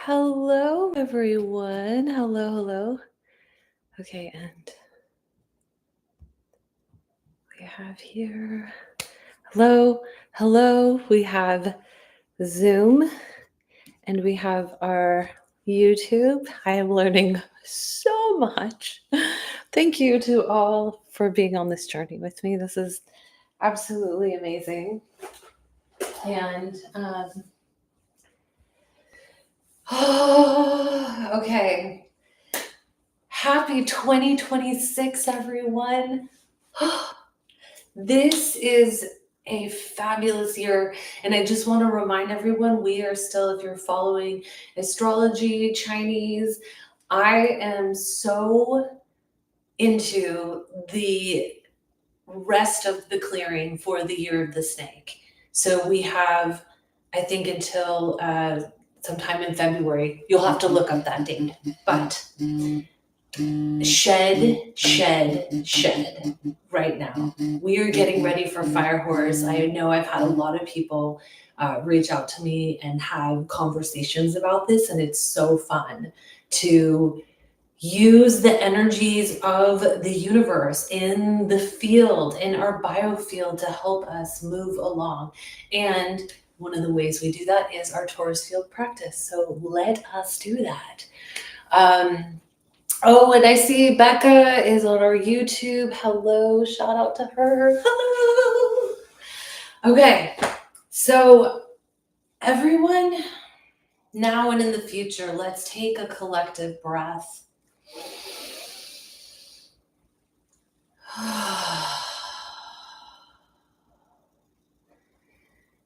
Hello, everyone. Hello, hello. Okay, and we have here. Hello, hello. We have Zoom and we have our YouTube. I am learning so much. Thank you to all for being on this journey with me. This is absolutely amazing. And okay. Happy 2026, everyone. This is a fabulous year, and I just want to remind everyone we are still, if you're following astrology, Chinese, I am so into the rest of the clearing for the year of the snake. So we have, I think, until sometime in February. You'll have to look up that date, but shed right now. We are getting ready for Fire Horse. I know I've had a lot of people reach out to me and have conversations about this, and it's so fun to use the energies of the universe in the field, in our biofield, to help us move along. And one of the ways we do that is our Taurus field practice. So let us do that. Oh, and I see Becca is on our YouTube. Hello, shout out to her. Hello. Okay, so everyone, now and in the future, let's take a collective breath.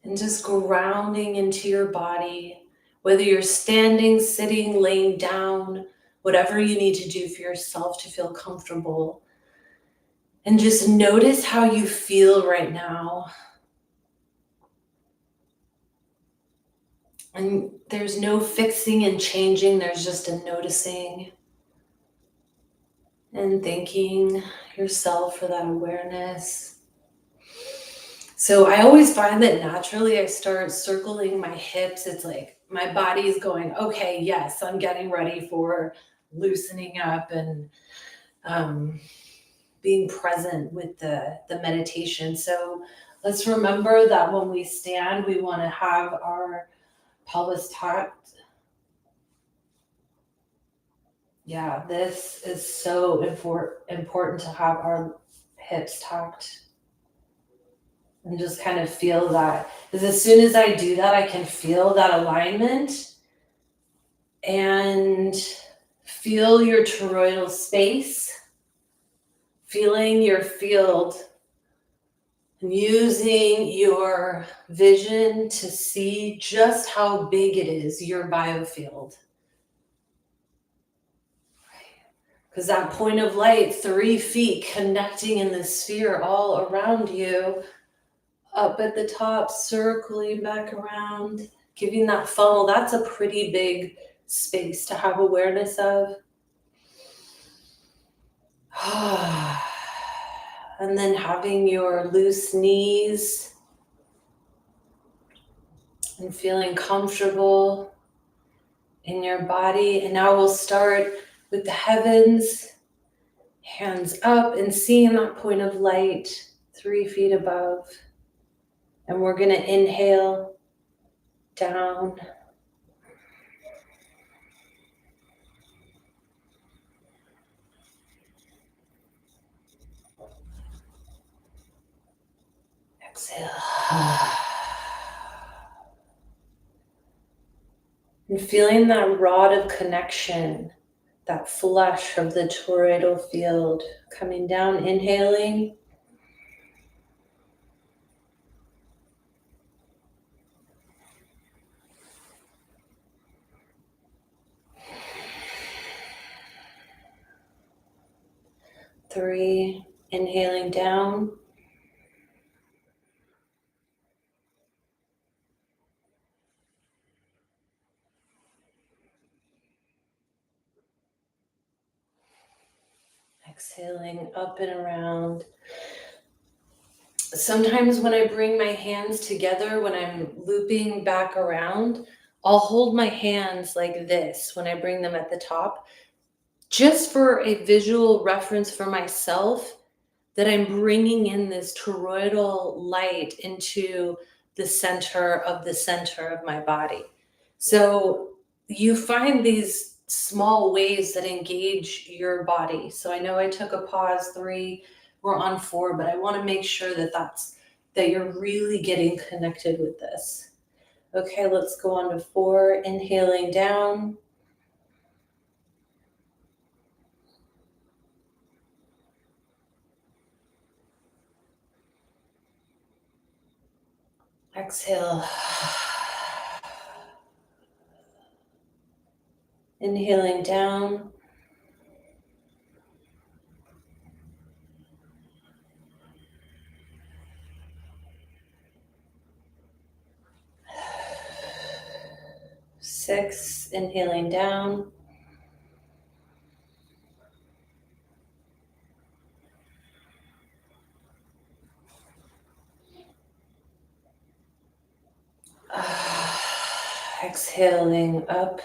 And just grounding into your body, whether you're standing, sitting, laying down, whatever you need to do for yourself to feel comfortable. And just notice how you feel right now. And there's no fixing and changing, there's just a noticing and thanking yourself for that awareness. So I always find that naturally I start circling my hips. It's like my body is going, okay, yes, I'm getting ready for loosening up and being present with the meditation. So let's remember that when we stand, we want to have our pelvis tucked. Yeah, this is so important to have our hips tucked. And just kind of feel that. Because as soon as I do that, I can feel that alignment and feel your toroidal space, feeling your field, and using your vision to see just how big it is, your biofield. Because that point of light, 3 feet connecting in the sphere all around you, up at the top, circling back around, giving that funnel, that's a pretty big space to have awareness of. And then having your loose knees and feeling comfortable in your body. And now we'll start with the heavens, hands up, and seeing that point of light 3 feet above. And we're going to inhale down. Exhale. And feeling that rod of connection, that flush of the toroidal field coming down, inhaling. Three, inhaling down. Exhaling up and around. Sometimes when I bring my hands together, when I'm looping back around, I'll hold my hands like this when I bring them at the top, just for a visual reference for myself, that I'm bringing in this toroidal light into the center of my body. So you find these small ways that engage your body. So I know I took a pause 3, we're on 4, but I want to make sure that you're really getting connected with this. Okay, let's go on to 4, inhaling down. Exhale. Inhaling down. Six, inhaling down. Exhaling up,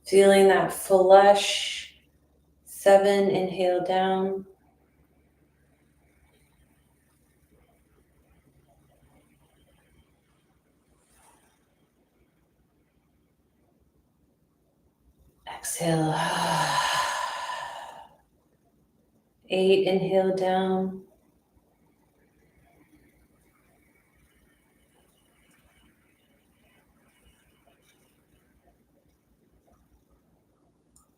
feeling that flush. 7, inhale down. Exhale. 8, inhale down.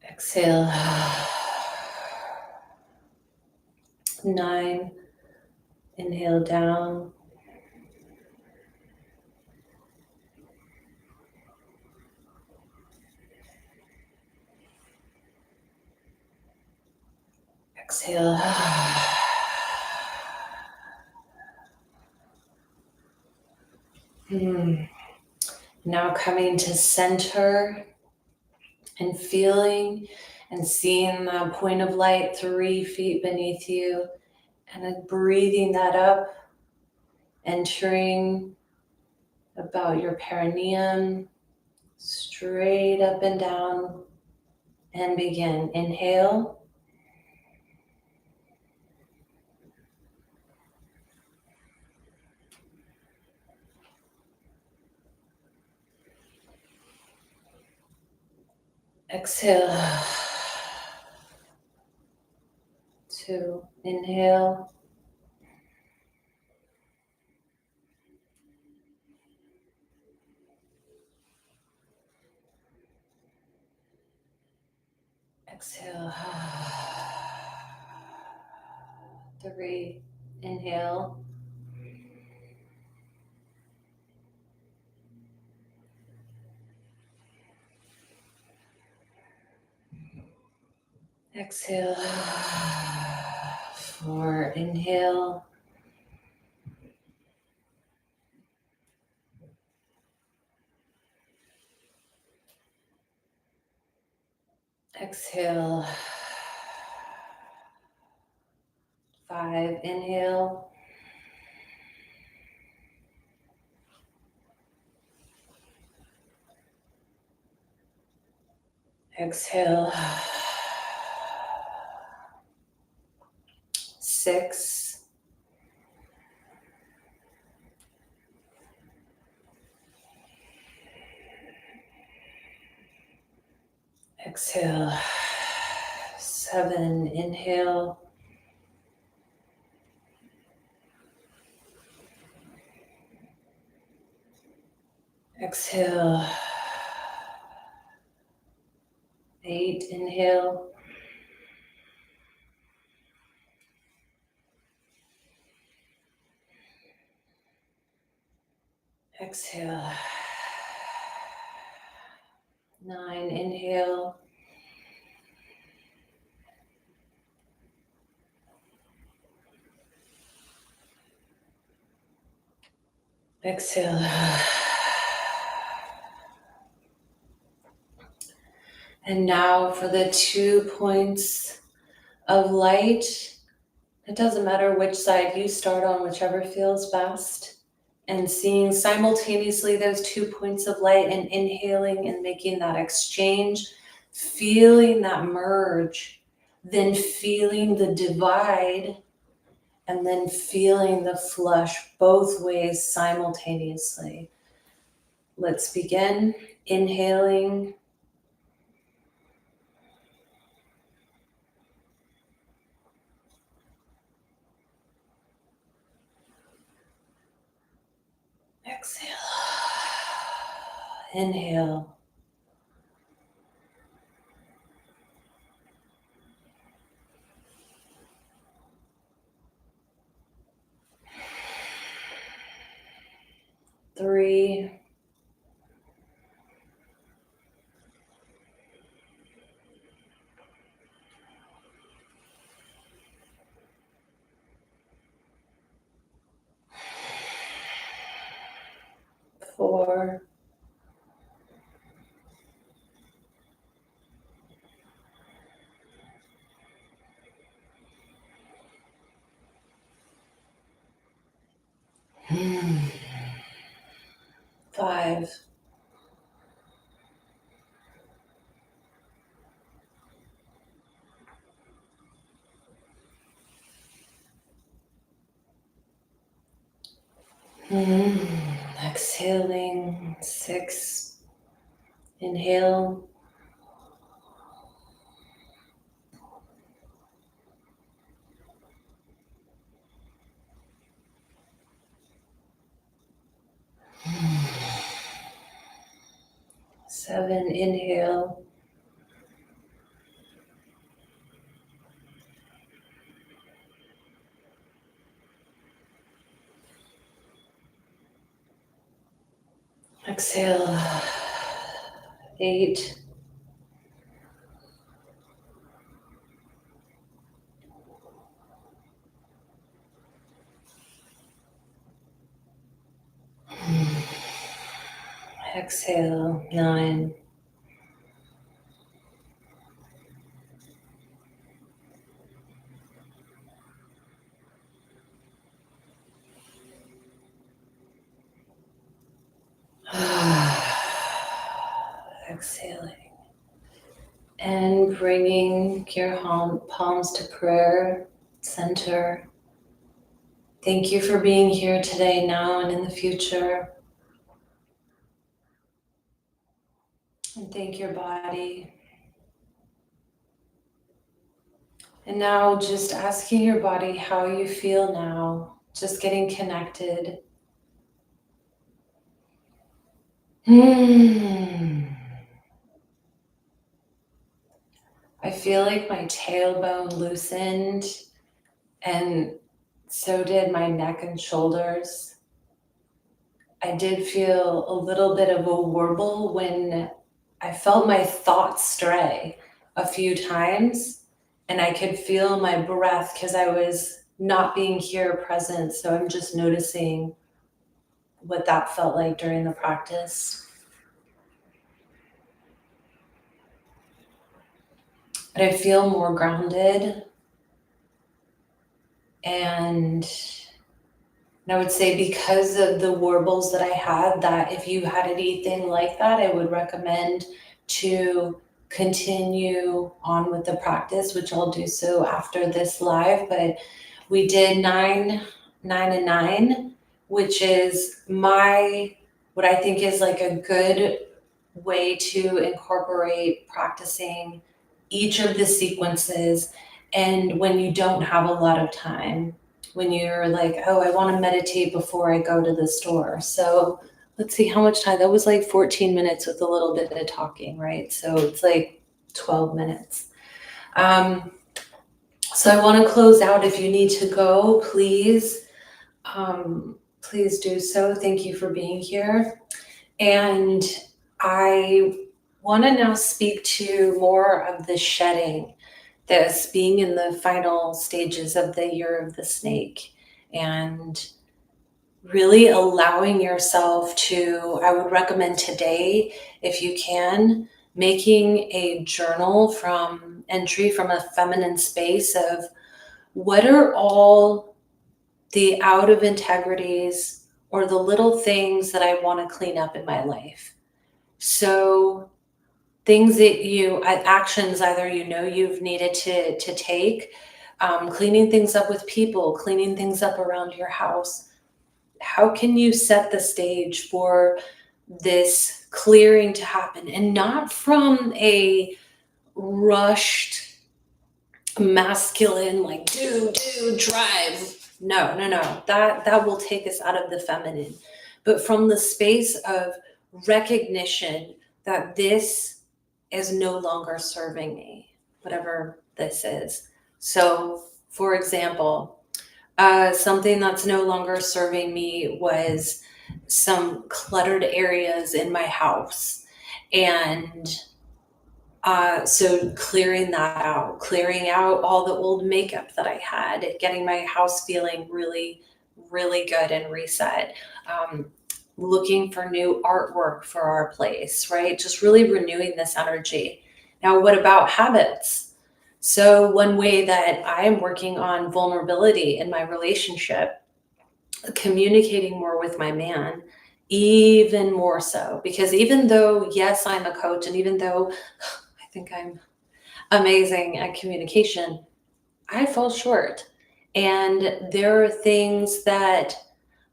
Exhale. 9, inhale down. Exhale. Now coming to center and feeling and seeing the point of light 3 feet beneath you, and then breathing that up, entering about your perineum, straight up and down, and begin. Inhale. Exhale. 2, inhale. Exhale. 3, inhale. Exhale. 4, inhale. Exhale. 5, inhale. Exhale. 6. Exhale. 7, inhale. Exhale. 8, inhale. Exhale. 9, inhale. Exhale. And now for the 2 points of light. It doesn't matter which side you start on, whichever feels best. and seeing simultaneously those 2 points of light and inhaling and making that exchange, feeling that merge, then feeling the divide, and then feeling the flush both ways simultaneously. Let's begin. Inhaling. Exhale. Inhale. Three. Four. Five. 6. Exhaling. 6. Inhale. 7. Inhale. 8. Exhale. 8. 9. Exhale. 9. 10. Exhaling. And bringing your palms to prayer center. Thank you for being here today, now, and in the future. And thank your body. And now just asking your body how you feel now, just getting connected. I feel like my tailbone loosened, and so did my neck and shoulders. I did feel a little bit of a warble when I felt my thoughts stray a few times, and I could feel my breath because I was not being here present. So I'm just noticing what that felt like during the practice. But I feel more grounded, and I would say because of the warbles that I had, that if you had anything like that, I would recommend to continue on with the practice, which I'll do so after this live. But we did 9, 9, and 9, which is what I think is like a good way to incorporate practicing each of the sequences. And when you don't have a lot of time, when you're like, oh, I want to meditate before I go to the store. So let's see how much time. That was like 14 minutes with a little bit of talking, right? So it's like 12 minutes. So I want to close out. If you need to go, please do so. Thank you for being here. And I want to now speak to more of the shedding, this being in the final stages of the year of the snake, and really allowing yourself to, I would recommend today, if you can, making a journal from entry from a feminine space of what are all the out of integrities, or the little things that I want to clean up in my life. So things that actions either you've needed to take, cleaning things up with people, cleaning things up around your house. How can you set the stage for this clearing to happen, and not from a rushed masculine, like do drive. No, that will take us out of the feminine, but from the space of recognition that this is no longer serving me, whatever this is. So for example, something that's no longer serving me was some cluttered areas in my house. And so clearing that out, clearing out all the old makeup that I had, getting my house feeling really, really good and reset. Um, Looking for new artwork for our place, right? Just really renewing this energy. Now, what about habits? So one way that I am working on vulnerability in my relationship, communicating more with my man, even more so, because even though, yes, I'm a coach, and even though I think I'm amazing at communication, I fall short. And there are things that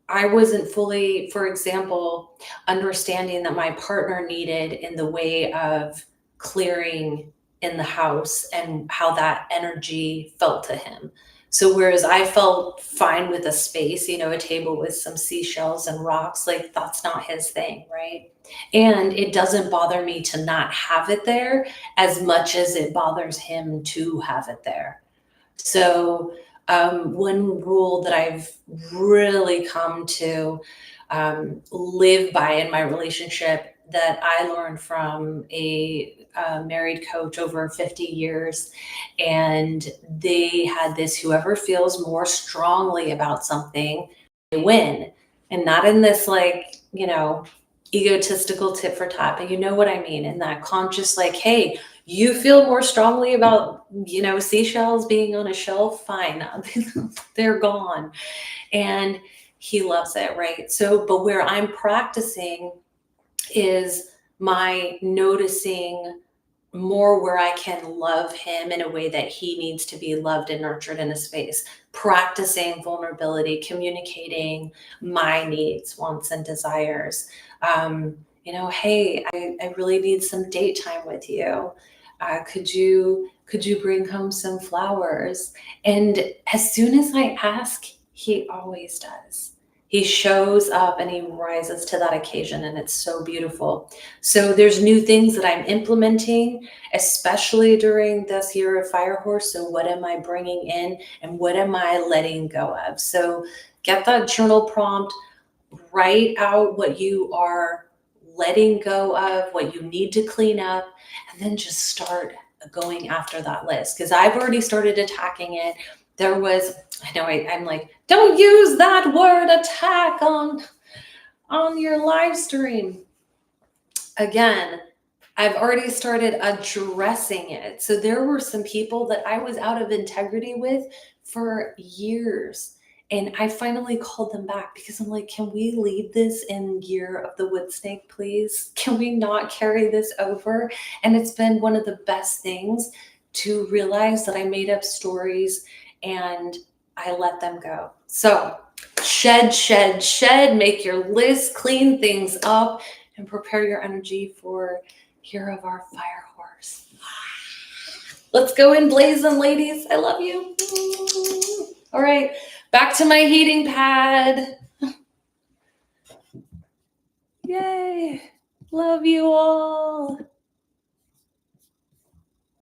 I wasn't fully, for example, understanding that my partner needed in the way of clearing in the house and how that energy felt to him. So whereas I felt fine with a space, a table with some seashells and rocks, like that's not his thing, right? And it doesn't bother me to not have it there as much as it bothers him to have it there. So, one rule that I've really come to live by in my relationship, that I learned from a married coach over 50 years, and they had this: whoever feels more strongly about something, they win. And not in this, like, egotistical tit for tat, but you know what I mean, in that conscious, like, hey, you feel more strongly about, seashells being on a shelf, fine. They're gone. And he loves it, right? So, but where I'm practicing is my noticing more where I can love him in a way that he needs to be loved and nurtured in a space, practicing vulnerability, communicating my needs, wants, and desires. Hey, I really need some date time with you. Could you bring home some flowers? And as soon as I ask, he always does. He shows up and he rises to that occasion, and it's so beautiful. So there's new things that I'm implementing, especially during this year of Fire Horse. So what am I bringing in and what am I letting go of? So get that journal prompt, write out what you are letting go of, what you need to clean up, and then just start going after that list. Because I've already started attacking it. There was, I know I'm like, don't use that word attack on your live stream. Again, I've already started addressing it. So there were some people that I was out of integrity with for years. And I finally called them back because I'm like, can we leave this in Year of the Wood Snake, please? Can we not carry this over? And it's been one of the best things to realize that I made up stories and I let them go. So shed, make your list, clean things up, and prepare your energy for Year of our Fire Horse. Let's go in blazing, ladies. I love you. All right, back to my heating pad. Yay. Love you all.